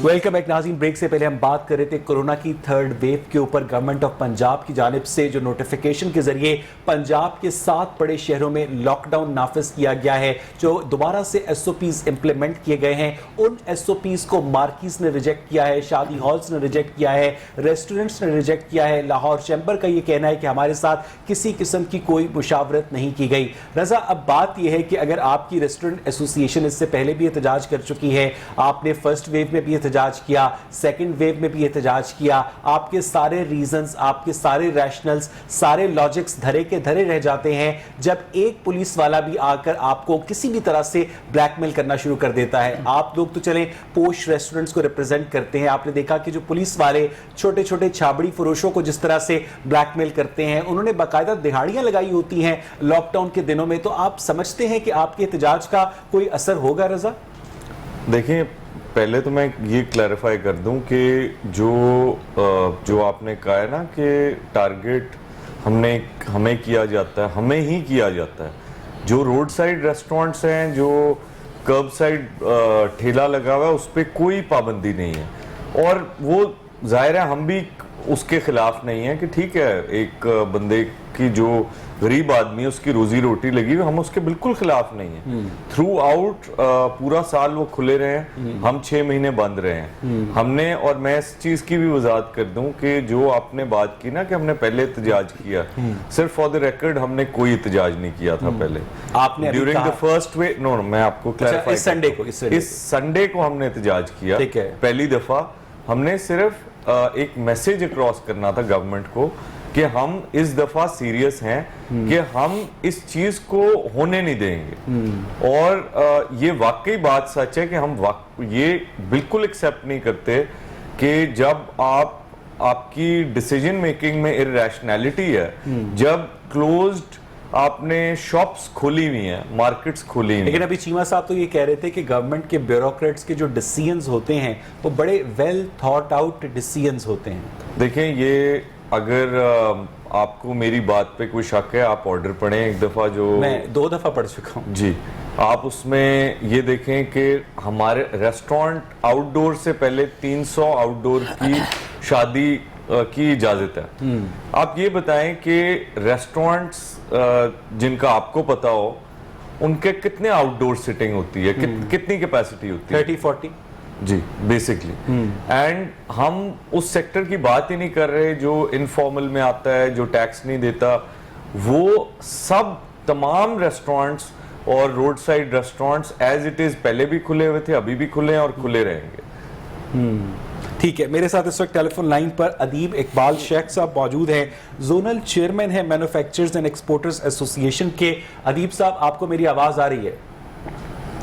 Welcome back नाज़रीन। ब्रेक से पहले हम बात कर रहे थे कोरोना की थर्ड वेव के ऊपर। गवर्नमेंट ऑफ पंजाब की जानिब से जो नोटिफिकेशन के जरिए पंजाब के 7 बड़े शहरों में लॉकडाउन नाफिज किया गया है, जो दोबारा से SOPs इंप्लीमेंट किए गए हैं, उन SOPs को मार्कीज ने रिजेक्ट किया है, शादी हॉल्स ने रिजेक्ट किया है, रेस्टोरेंट्स ने रिजेक्ट किया है। लाहौर चैम्बर का ये कहना है कि हमारे साथ किसी किस्म की कोई मुशावरत नहीं की गई। रजा, अब बात यह है कि अगर आपकी रेस्टोरेंट एसोसिएशन इससे पहले भी एहतजाज कर चुकी है, आपने फर्स्ट वेव में भी एहतजाज किया, सेकंड वेव में भी एहतजाज किया, आपके सारे रीजंस, आपके सारे रैशनल्स, सारे लॉजिक्स धरे के धरे रह जाते हैं जब एक पुलिस वाला भी आकर आपको किसी भी तरह से ब्लैकमेल करना शुरू कर देता है। आप लोग तो चले पोश रेस्टोरेंट्स को रिप्रेजेंट करते हैं, आपने देखा कि जो पुलिस वाले छोटे छोटे छाबड़ी फरोशों को जिस तरह से ब्लैकमेल करते हैं, उन्होंने बाकायदा दिहाड़ियां लगाई होती हैं लॉकडाउन के दिनों में। तो आप समझते हैं कि आपके एहतजाज का कोई असर होगा? रजा, देखिए, पहले तो मैं ये क्लैरिफाई कर दूं कि जो आपने कहा है ना कि टारगेट हमें किया जाता है, हमें ही किया जाता है। जो रोड साइड रेस्टोरेंट्स हैं, जो कर्ब साइड ठेला लगा हुआ है, उस पर कोई पाबंदी नहीं है और वो जाहिर है हम भी उसके खिलाफ नहीं है कि ठीक है एक बंदे की जो गरीब आदमी है उसकी रोजी रोटी लगी हुई, हम उसके बिल्कुल खिलाफ नहीं है। थ्रू आउट पूरा साल वो खुले रहे हैं, हम 6 महीने बंद रहे हैं। हमने, और मैं इस चीज की भी वजाहत कर दूं कि जो आपने बात की ना कि हमने पहले एहतजाज किया, सिर्फ फॉर द रिकॉर्ड हमने कोई एहतजाज नहीं किया था पहले। आपने during the first way, no मैं आपको क्लैरिफाई, इस संडे को हमने एहतजाज किया। पहली दफा हमने सिर्फ एक मैसेज अक्रॉस करना था गवर्नमेंट को कि हम इस दफा सीरियस हैं कि हम इस चीज को होने नहीं देंगे। और ये वाकई बात सच है कि हम ये बिल्कुल एक्सेप्ट नहीं करते कि जब आपकी डिसीजन मेकिंग में इरैशनैलिटी है, जब क्लोज्ड आपने शॉप्स खोली हुई हैं, मार्केट्स खोली हुई। लेकिन अभी चीमा साहब तो ये कह रहे थे कि गवर्नमेंट के ब्यूरोक्रेट्स के जो डिसीजंस होते हैं वो बड़े वेल थॉट आउट डिसीजंस होते हैं। देखें, ये अगर आपको मेरी बात पे कोई शक है, आप ऑर्डर पढ़ें एक दफा, जो मैं 2 दफा पढ़ चुका हूँ जी। आप उसमें ये देखें कि हमारे रेस्टोरेंट आउटडोर से पहले 300 आउटडोर की शादी की इजाजत है। आप ये बताएं कि रेस्टोरेंट्स जिनका आपको पता हो उनके कितने आउटडोर सिटिंग होती है, कितनी कैपेसिटी होती है? 30-40 जी बेसिकली। एंड हम उस सेक्टर की बात ही नहीं कर रहे जो इनफॉर्मल में आता है, जो टैक्स नहीं देता। वो सब तमाम रेस्टोरेंट्स और road side restaurants as it is पहले भी खुले हुए थे, अभी भी खुले हैं और खुले रहेंगे। ठीक है, मेरे साथ इस वक्त टेलीफोन लाइन पर अदीब इकबाल शेख साहब मौजूद हैं, जोनल चेयरमैन है मैन्युफैक्चरर्स एंड एक्सपोर्टर्स एसोसिएशन के। अदीब साहब, आपको मेरी आवाज आ रही है?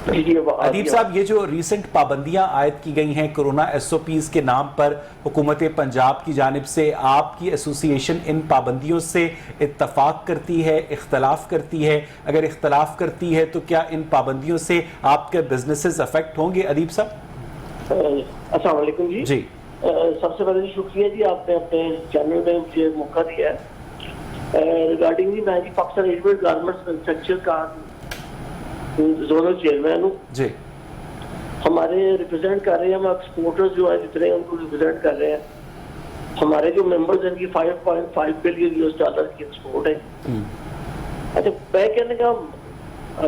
अदीब साहब, ये जो रिसेंट पाबंदियां आयद की गई हैं कोरोना एसओपीज के नाम पर हुकूमत पंजाब की जानिब से, आपकी एसोसिएशन इन पाबंदियों से इत्तफाक करती है, इख्तलाफ करती है? अगर इख्तलाफ करती है तो क्या इन पाबंदियों से आपके बिजनेसेस अफेक्ट होंगे? अदीब साहब अस्सलाम वालेकुम जी। जी, सबसे पहले जी शुक्रिया जी, आपने अपने चैनल में मुझे मौका दिया है। रिगार्डिंग जी, मैं जी पाकिस्तान रेडीमेड गारमेंट्स मैन्युफैक्चर का जोनल चेयरमैन हूँ जी, हमारे रिप्रेजेंट कर रहे हैं, हम एक्सपोर्टर्स जो है जितने हैं उनको रिप्रेजेंट कर रहे हैं। हमारे जो मेंबर्स हैं, 5.5 बिलियन US डॉलर की एक्सपोर्ट है। अच्छा, मैं कहने का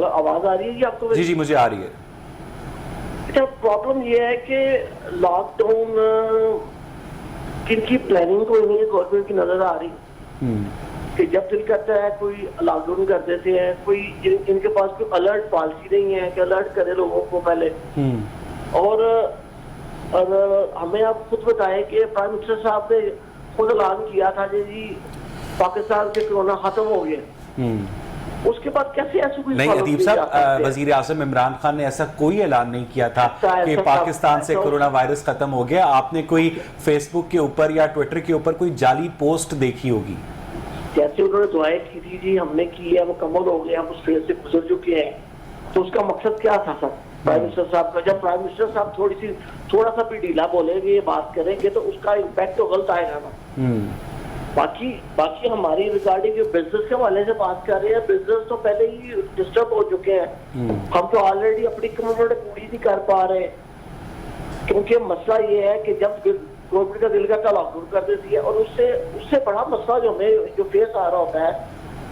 आवाज आ रही है जी आपको? जी जी, मुझे आ रही है। अच्छा, प्रॉब्लम ये है कि लॉकडाउन किनकी प्लानिंग कोई नहीं है गवर्नमेंट की नजर आ रही कि जब दिल करता है कोई लॉकडाउन कर देते हैं, कोई इनके पास कोई अलर्ट पॉलिसी नहीं है कि अलर्ट करे लोगों को पहले। और हमें आप खुद बताएं कि प्राइम मिनिस्टर साहब ने खुद ऐलान किया था जी पाकिस्तान से कोरोना खत्म हो गया, उसके बाद कैसे ऐसा कोई नहीं अदीब साहब, वजीर आजम इमरान खान ने ऐसा कोई ऐलान नहीं किया था कि पाकिस्तान से कोरोना वायरस खत्म हो गया। आपने कोई फेसबुक के ऊपर या ट्विटर के ऊपर कोई जाली पोस्ट देखी होगी। जैसे उन्होंने दुआएं की थी जी, हमने की है, मुकम्मल हो गया, हम उस फेज से गुजर चुके हैं, तो उसका मकसद क्या था सर प्राइम मिनिस्टर साहब का? जब प्राइम मिनिस्टर साहब थोड़ा सा भी ढीला बोलेंगे, ये बात करेंगे, तो उसका इम्पैक्ट तो गलत आएगा ना। बाकी हमारी रिगार्डिंग जो बिजनेस के हवाले से बात कर रहे हैं, बिजनेस तो पहले ही डिस्टर्ब हो चुके हैं। हम तो ऑलरेडी अपनी कम्युनिटी पूरी नहीं कर पा रहे, क्योंकि मसला ये है कि जब गवर्नमेंट का दिल का लॉकडाउन कर देती है, और उससे बड़ा मसला जो हमें जो फेस आ रहा होता है,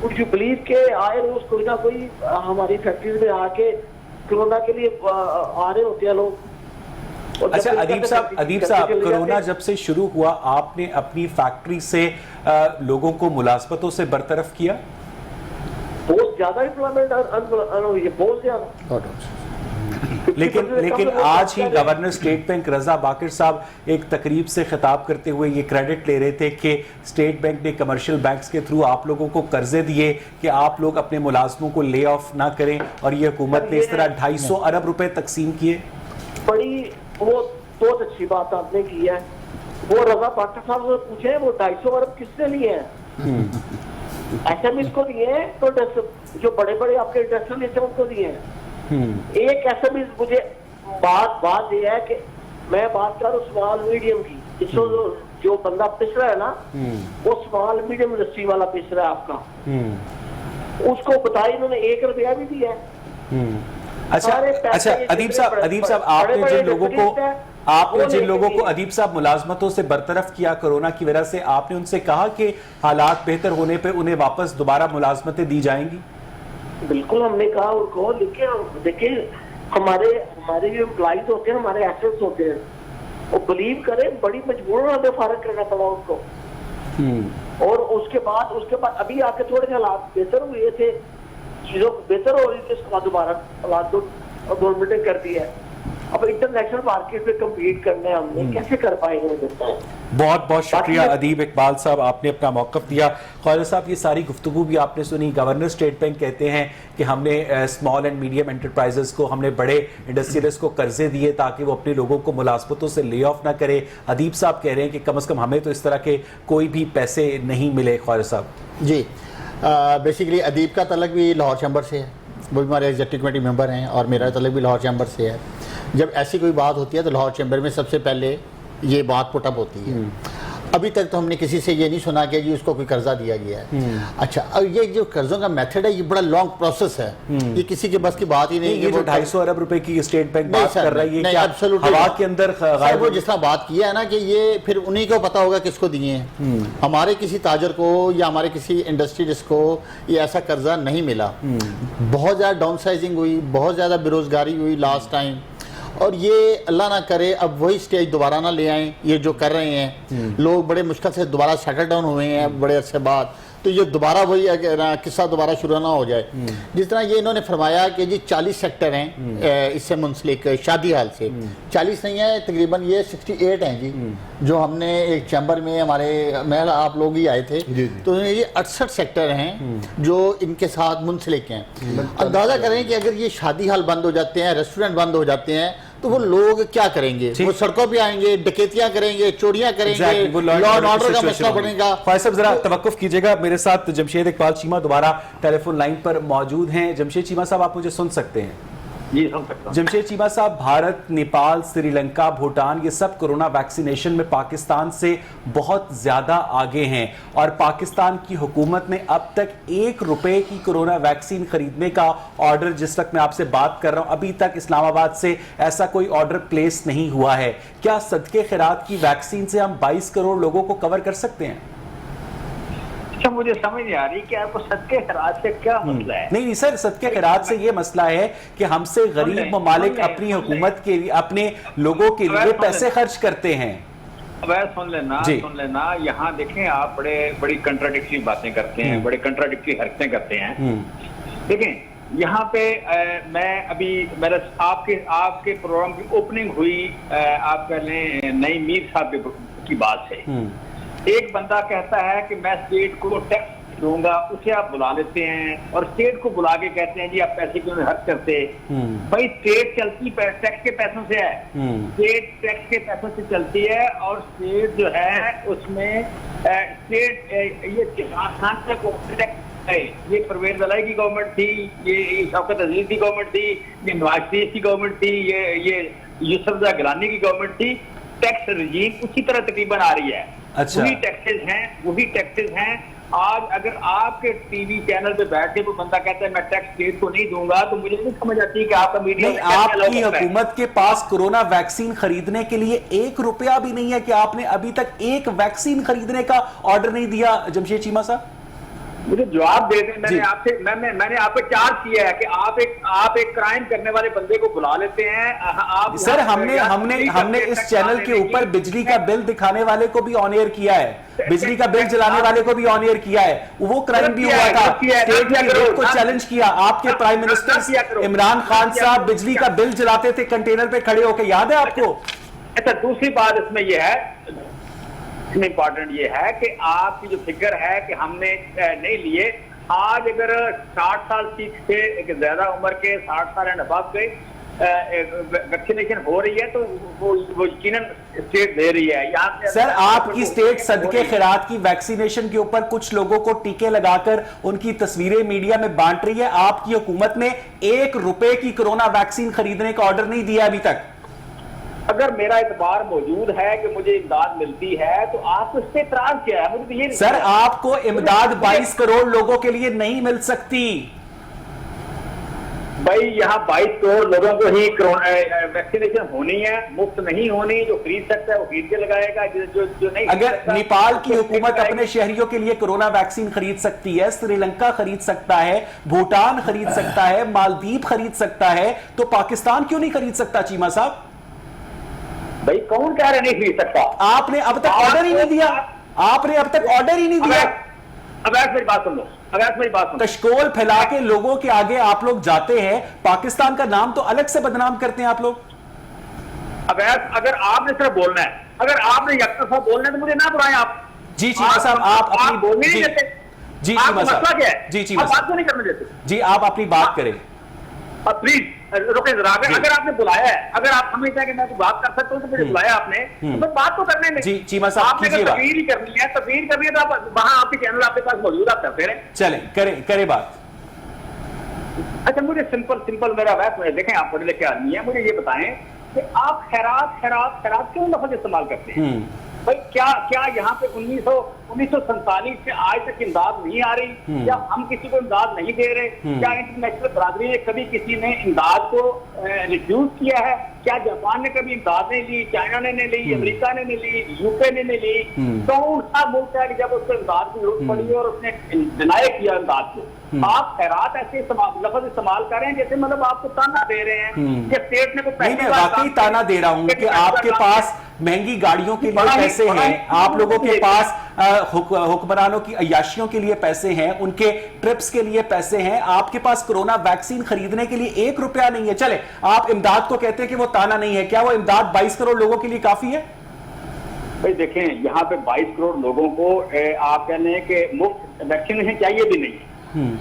कुछ बिलीव के आए रोज कोई ना कोई हमारी फैक्ट्रीज में आके कोरोना के लिए आ रहे होते हैं लोग। अच्छा अदीब साहब, कोरोना जब से शुरू हुआ आपने अपनी फैक्ट्री से लोगों को मुलाजमतों से बरतरफ किया? बहुत ज्यादा एम्प्लॉयमेंट, बहुत ज्यादा। लेकिन आज ही गवर्नर स्टेट बैंक रजा बाकिर साहब एक तकरीब से खिताब करते हुए ये क्रेडिट ले रहे थे कि स्टेट बैंक ने कमर्शियल बैंक्स के थ्रू आप लोगों को कर्जे दिए कि आप लोग अपने मुलाजमों को ले ऑफ ना करें, और ये हुकूमत ने इस तरह 250 अरब रुपए तकसीम किए। बड़ी वो बहुत अच्छी बात आपने की है। वो रजा बाकिर साहब से पूछे वो 250 अरब किसने लिए हैं? एसएमई को दिए हैं, तो जो बड़े बड़े आपके इंडस्ट्रियल उनको दिए हैं। एक एसएमई मुझे बात ये है कि मैं बात कर रहा हूँ स्मॉल मीडियम की, जिसको जो बंदा पिस रहा है ना, वो स्मॉल मीडियम इंडस्ट्री वाला पिस रहा है आपका, उसको बताया इन्होंने 1 रुपया भी दिया है। अच्छा अदीब साहब, आपने जिन लोगों को अदीब साहब मुलाजमतों से बरतरफ किया कोरोना की वजह से, आपने उनसे कहा कि हालात बेहतर होने पे उन्हें वापस दोबारा मुलाजमतें दी जाएंगी? बिल्कुल हमने कहा उनको, लेकिन देखिए हमारे जो एम्प्लॉइज होते हैं, हमारे एसेट्स होते हैं, वो बिलीव करें बड़ी मजबूरन हमें फारग करना पड़ा उनको। और उसके बाद अभी आके थोड़े हालात बेहतर हुए थे, चीजों बेहतर हो रही थी, उसके बाद दोबारा गवर्नमेंट ने कर दिया है। अब इंटरनेशनल मार्केट में कम्पीट करने हमने कैसे कर पाएंगे? बहुत बहुत शुक्रिया अदीब इकबाल साहब, आपने अपना मौक़िफ़ दिया। ख्वाजा साहब, ये सारी गुफ्तगू भी आपने सुनी। गवर्नर स्टेट बैंक कहते हैं कि हमने स्मॉल एंड मीडियम एंटरप्राइजेस को, हमने बड़े इंडस्ट्रियलिस्ट को कर्जे दिए ताकि वो अपने लोगों को मुलाजमतों से ले ऑफ ना करे। अदीब साहब कह रहे हैं कि कम अज़ कम हमें तो इस तरह के कोई भी पैसे नहीं मिले। ख्वाजा साहब जी, बेसिकली अदीब का तलक भी लाहौर चैम्बर से है, वो भी हमारे एग्जीक्यूटिव कमेटी मेंबर हैं, और मेरा तलक भी लाहौर चैम्बर से है। जब ऐसी कोई बात होती है तो लाहौर चैम्बर में सबसे पहले ये बात पुटअप होती है। अभी तक तो हमने किसी से ये नहीं सुना कि जी उसको कोई कर्जा दिया गया है। अच्छा, अब ये जो कर्जों का मेथड है, ये बड़ा लॉन्ग प्रोसेस है, ये किसी के बस की बात ही नहीं। ये जो 250 अरब रुपए की स्टेट बैंक बात कर रहा है, ये क्या हवा के अंदर गायब? वो जिस तरह बात किया है ना कि ये फिर उन्हीं को पता होगा किसको दिए हैं। हमारे किसी ताजर को या हमारे किसी इंडस्ट्रियलिस्ट को ये ऐसा कर्जा नहीं मिला। बहुत ज़्यादा डाउन साइजिंग हुई, बहुत ज़्यादा बेरोजगारी हुई लास्ट टाइम, और ये अल्लाह ना करे अब वही स्टेज दोबारा ना ले आएं। ये जो कर रहे हैं लोग, बड़े मुश्किल से दोबारा सेटल डाउन हुए हैं बड़े अरसे बाद, तो ये दोबारा वही किस्सा दोबारा शुरू ना हो जाए। जिस तरह ये इन्होंने फरमाया कि जी 40 सेक्टर हैं इससे मुंसलिक शादी हाल से, 40 नहीं है तकरीबन ये 68 हैं जी, जो हमने एक चैम्बर में हमारे महल आप लोग ही आए थे, तो ये 68 सेक्टर हैं जो इनके साथ मुंसलिक हैं। अंदाजा करें कि अगर ये शादी हाल बंद हो जाते हैं, रेस्टोरेंट बंद हो जाते हैं, तो वो लोग क्या करेंगे? वो सड़कों पे आएंगे, डकैतियां करेंगे, चोरियां करेंगे, लॉ एंड ऑर्डर का मसला बनेगा। ख्वाजा साहब जरा तवक्कुफ कीजिएगा, मेरे साथ जमशेद इकबाल चीमा दोबारा टेलीफोन लाइन पर मौजूद हैं। जमशेद चीमा साहब, आप मुझे सुन सकते हैं? जी सुन सकता हूं। जमशेद चीमा साहब, भारत, नेपाल, श्रीलंका, भूटान, ये सब कोरोना वैक्सीनेशन में पाकिस्तान से बहुत ज्यादा आगे हैं और पाकिस्तान की हुकूमत ने अब तक ₹1 की कोरोना वैक्सीन खरीदने का ऑर्डर, जिस वक्त मैं आपसे बात कर रहा हूं, अभी तक इस्लामाबाद से ऐसा कोई ऑर्डर प्लेस नहीं हुआ है। क्या सदके खैरात की वैक्सीन से हम 22 करोड़ लोगों को कवर कर सकते हैं? अच्छा, मुझे समझ नहीं आ रही कि आपको सदके खैरात से क्या मसला है। नहीं सर, सदके खैरात से ये मसला है कि हमसे गरीब ममालिक अपनी हुकूमत के लिए, अपने लोगों के लिए पैसे खर्च करते हैं। अब सुन लेना, यहाँ देखें, आप बड़ी कंट्राडिक्टरी बातें करते हैं, बड़े कंट्राडिक्टरी हरकतें करते हैं। देखें, यहाँ पे मैं अभी मेरा आपके प्रोग्राम की ओपनिंग हुई, आप कह लें नई मीर साहब की बात से। एक बंदा कहता है कि मैं स्टेट को टैक्स दूंगा, उसे आप बुला लेते हैं और स्टेट को बुला के कहते हैं जी आप पैसे क्यों खर्च करते? भाई स्टेट चलती टैक्स के पैसों से है, स्टेट टैक्स के पैसों से चलती है और स्टेट जो है उसमें स्टेट ये खान टैक्स है, ये परवेज वलाई की गवर्नमेंट थी, ये शौकत अजीज की गवर्नमेंट थी, ये नवाज शरीफ की गवर्नमेंट थी, ये यूसुफ गिलानी की गवर्नमेंट थी। टैक्स रजीम उसी तरह तकरीबन आ रही है। अच्छा। वही टैक्सेस हैं। आज अगर आपके टीवी चैनल पे बैठ के कोई बंदा कहता है मैं टैक्स स्टेट को नहीं दूंगा, तो मुझे नहीं समझ आती कि आपका मीडिया नहीं, आपकी हुकूमत के पास कोरोना वैक्सीन खरीदने के लिए ₹1 भी नहीं है कि आपने अभी तक एक वैक्सीन खरीदने का ऑर्डर नहीं दिया। जमशेद चीमा साहब, मुझे जवाब दे दें। मैंने आपको चार्ज किया है कि आप एक क्राइम करने वाले बंदे को बुला लेते हैं। आप सर, हमने इस चैनल के ऊपर बिजली का बिल दिखाने वाले को भी ऑन एयर किया है, बिजली का बिल जलाने वाले को भी ऑन एयर किया है, वो क्राइम भी हुआ था। स्टेट की रेट को चैलेंज किया। आपके प्राइम मिनिस्टर इमरान खान साहब बिजली का बिल जलाते थे कंटेनर पे खड़े होकर, याद है आपको? अच्छा, दूसरी बात इसमें यह है, इसमें इंपॉर्टेंट ये है कि आपकी जो फिगर है कि हमने नहीं लिए। आज अगर 60 साल से एक ज्यादा उम्र के 60 साल एंड अबव के वैक्सीनेशन हो रही है तो वो यकीनन स्टेट दे रही है। यहाँ से सर, आपकी स्टेट सदके खैरात की वैक्सीनेशन के ऊपर कुछ लोगों को टीके लगाकर उनकी तस्वीरें मीडिया में बांट रही है। आपकी हुकूमत ने ₹1 की कोरोना वैक्सीन खरीदने का ऑर्डर नहीं दिया अभी तक। अगर मेरा इतबार मौजूद है कि मुझे इमदाद मिलती है तो आपको इस पे इतराज क्या है? मुझे तो ये सर, आपको इमदाद 22 करोड़ लोगों के लिए नहीं मिल सकती। भाई यहाँ 22 करोड़ लोगों को ही वैक्सीनेशन होनी है, मुफ्त नहीं होनी। जो खरीद सकता है वो खरीद के लगाएगा, जो नहीं। अगर नेपाल की हुकूमत अपने शहरियों के लिए कोरोना वैक्सीन खरीद सकती है, श्रीलंका खरीद सकता है, भूटान खरीद सकता है, मालदीव खरीद सकता है, तो पाकिस्तान क्यों नहीं खरीद सकता? चीमा साहब, भाई कौन कह रहे नहीं खरीद सकता? आपने अब तक ऑर्डर ही नहीं दिया। आपने अब तक ऑर्डर ही नहीं दिया। अब मेरी बात सुन लो। कशकोल फैला के लोगों के आगे आप लोग जाते हैं, पाकिस्तान का नाम तो अलग से बदनाम करते हैं आप लोग। अब अगर आपने सिर्फ बोलना है, अगर आपने यकतरफा बोलना है तो मुझे ना बुलाएं आप। जी चीमा साहब, आप अपनी बोलने नहीं देते। जी चीमा साहब, क्या है? जी चीमा साहब, नहीं करने देते। जी आप अपनी बात करें। अब प्लीज रुके जरा। अगर आपने बुलाया है, अगर आप समझते हैं कि मैं तो बात कर सकता हूँ तो मुझे बुलाया आपने, तो बात तो करने में। जी चीमा साहब, आपने तकरीर ही करनी है, तकरीर करनी है तो आप वहां आपके चैनल आपके पास मौजूद, आप करते रहे। चलें, करें बात। अच्छा, मुझे सिंपल मेरा वैसे देखें, आप पढ़े लिखे आदमी है, मुझे ये बताएं कि आप खैरात क्यों लफ्ज इस्तेमाल करते हैं? भाई क्या यहाँ पे 1947 से आज तक इमदाद नहीं आ रही? क्या हम किसी को इमदाद नहीं दे रहे? क्या इंटरनेशनल बरादरी ने कभी किसी ने इमदाद को रिफ्यूज किया है? क्या जापान ने कभी इमदाद नहीं ली? चाइना ने नहीं ली, अमेरिका ने नहीं ली, यूके ने नहीं ली? कौन सा मुल्क है कि जब उसको इमदाद की जरूरत पड़ी और उसने डिनाई किया इमदाद को? आप खैरात ऐसे लफ्ज इस्तेमाल कर रहे हैं जैसे मतलब आपको ताना दे रहे हैं कि स्टेट ने नहीं, मैं वाकई ताना दे रहा हूं कि आपके पास महंगी गाड़ियों के लिए बड़ा ही- पैसे बड़ा हैं, ही- आप लोगों के पास हुक्मरानों की अय्याशियों के लिए पैसे हैं, उनके ट्रिप्स के लिए पैसे हैं, आपके पास कोरोना वैक्सीन खरीदने के लिए 1 रुपया नहीं है। चले, आप इमदाद को कहते हैं कि वो ताना नहीं है, क्या वो इमदाद 22 करोड़ लोगों के लिए काफी है? भाई देखें, यहाँ पे 22 करोड़ लोगों को आप कह रहे हैं कि मुफ्त वैक्सीनेशन चाहिए भी नहीं।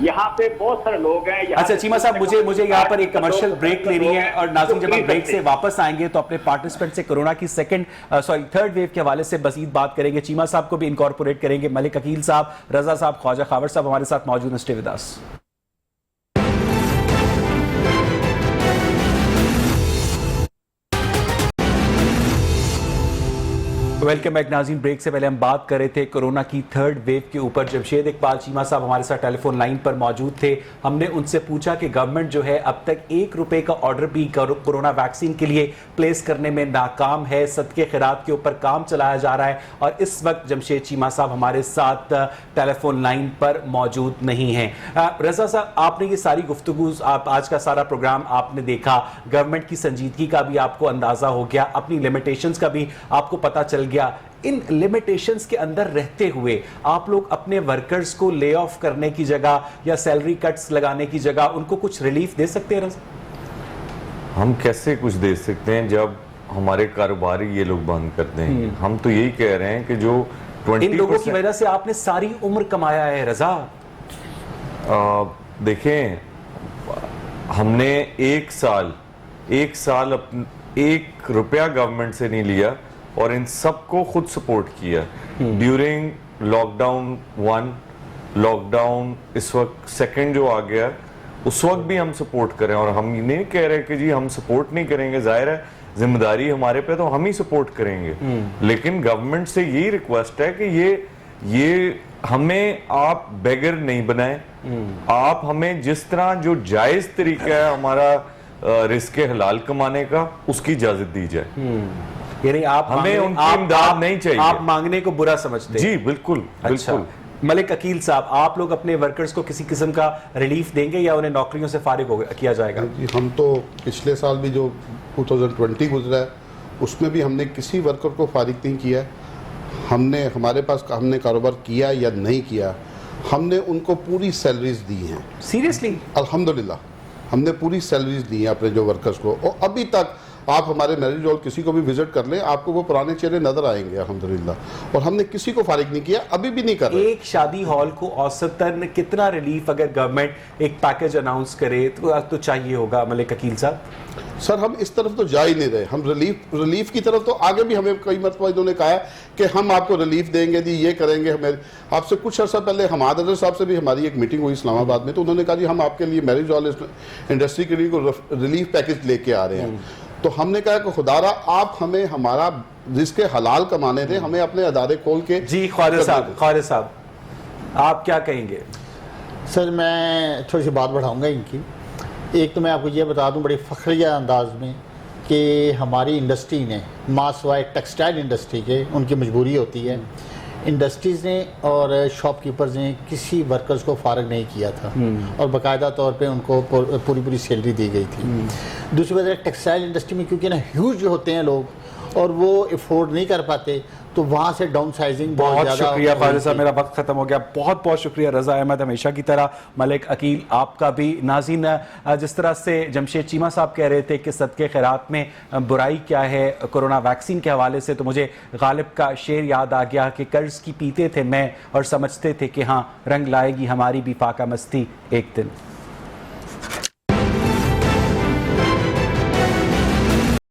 यहाँ पे बहुत सारे लोग हैं। अच्छा चीमा साहब, मुझे यहाँ पर एक कमर्शियल ब्रेक लेनी है और नाज़रीन जब हम ब्रेक से वापस आएंगे तो अपने पार्टिसिपेंट से कोरोना की थर्ड वेव के हवाले से मजीद बात करेंगे। चीमा साहब को भी इनकॉर्पोरेट करेंगे। मलिक अकील साहब, रजा साहब, ख्वाजा खावर साहब हमारे साथ मौजूद हैं। Stay with us. Welcome back नाज़रीन। ब्रेक से पहले हम बात कर रहे थे कोरोना की थर्ड वेव के ऊपर। जमशेद इकबाल चीमा साहब हमारे साथ टेलीफोन लाइन पर मौजूद थे। हमने उनसे पूछा कि गवर्नमेंट जो है अब तक 1 रुपए का ऑर्डर भी कोरोना वैक्सीन के लिए प्लेस करने में नाकाम है। सदके खैरात के ऊपर काम चलाया जा रहा है और इस वक्त जमशेद चीमा साहब हमारे साथ टेलीफोन लाइन पर मौजूद नहीं है। रजा साहब, आपने ये सारी गुफ्तगू, आप आज का सारा प्रोग्राम आपने देखा, गवर्नमेंट की संजीदगी का भी आपको अंदाजा हो गया, अपनी लिमिटेशंस का भी आपको पता चल गया। इन लिमिटेशंस के अंदर रहते हुए आप लोग अपने वर्कर्स को ले ऑफ करने की जगह या सैलरी कट्स लगाने की जगह उनको कुछ रिलीफ दे सकते हैं? हम कैसे कुछ दे सकते हैं जब हमारे कारोबार ये लोग बंद कर देंगे? हम तो यही कह रहे हैं कि जो 20% इन लोगों की वजह से आपने सारी उम्र कमाया है रजा। देखें, हमने एक साल 1 रुपया गवर्नमेंट से नहीं लिया और इन सबको खुद सपोर्ट किया ड्यूरिंग लॉकडाउन 1, लॉकडाउन इस वक्त 2 जो आ गया, उस वक्त भी हम सपोर्ट करें। और हम नहीं कह रहे कि जी हम सपोर्ट नहीं करेंगे, जाहिर है जिम्मेदारी हमारे पे, तो हम ही सपोर्ट करेंगे। लेकिन गवर्नमेंट से यही रिक्वेस्ट है कि ये हमें आप बेगर नहीं बनाए, आप हमें जिस तरह जो जायज तरीका है हमारा रिस्क हलाल कमाने का, उसकी इजाजत दी जाए। यानी आप हमें उनकी इमदाद नहीं चाहिए। आप मांगने को बुरा समझते हैं? जी बिल्कुल, अच्छा। बिल्कुल। मलिक अकील साहब, आप लोग अपने वर्कर्स को किसी किस्म का रिलीफ देंगे या उन्हें नौकरियों से फारिग किया जाएगा? जी, हम तो पिछले साल भी जो 2020 गुजरा है उसमें भी हमने किसी वर्कर को फारिग नहीं किया। हमने कारोबार किया या नहीं किया, हमने उनको पूरी सैलरीज दी हैं। सीरियसली? अल्हम्दुलिल्लाह हमने पूरी सैलरीज दी हैं अपने जो वर्कर्स को। और अभी तक आप हमारे मैरिज हॉल किसी को भी विजिट कर लें, आपको वो पुराने चेहरे नजर आएंगे अल्हम्दुलिल्लाह। और हमने किसी को फारिग नहीं किया, अभी भी नहीं कर रहे। एक शादी हॉल को औसतन कितना रिलीफ अगर गवर्नमेंट एक पैकेज अनाउंस करे तो चाहिए होगा मलिक अकील साहब? सर, हम इस तरफ तो जा ही नहीं रहे। हम रिलीफ की तरफ तो आगे भी हमें कई मरतबा इन्होंने कहा है कि हम आपको रिलीफ देंगे जी, ये करेंगे। हमें आपसे कुछ अर्सा पहले हमाद अजहर साहब से भी हमारी एक मीटिंग हुई इस्लामाबाद में, तो उन्होंने कहा जी हम आपके लिए मैरिज हॉल इंडस्ट्री के लिए रिलीफ पैकेज लेके आ रहे हैं। तो हमने कहा कि खुदारा आप हमें हमारा रिस्क हलाल कमाने दें, हमें अपने अदारे खोल के। जी ख्वाजा साहब आप क्या कहेंगे? सर, मैं थोड़ी सी बात बढ़ाऊंगा इनकी। एक तो मैं आपको ये बता दूं बड़ी फ़ख्रिया अंदाज में कि हमारी इंडस्ट्री ने मास वाइज टेक्सटाइल इंडस्ट्री के उनकी मजबूरी होती है, इंडस्ट्रीज़ ने और शॉपकीपर्स ने किसी वर्कर्स को फारग नहीं किया था और बाकायदा तौर पे उनको पूरी सैलरी दी गई थी। दूसरी बात, टेक्सटाइल इंडस्ट्री में क्योंकि ना ह्यूज होते हैं लोग और वो अफोर्ड नहीं कर पाते, तो वहाँ से डाउन साइजिंग बहुत शुक्रिया ख्वाजा साहब, मेरा वक्त खत्म हो गया। बहुत बहुत शुक्रिया रजा अहमद, हमेशा की तरह। मलिक अकील आपका भी। नाज़रीन, जिस तरह से जमशेद चीमा साहब कह रहे थे कि सदके खैरात में बुराई क्या है कोरोना वैक्सीन के हवाले से, तो मुझे गालिब का शेर याद आ गया कि कर्ज की पीते थे मैं और समझते थे कि हाँ रंग लाएगी हमारी भी फाका मस्ती एक दिन।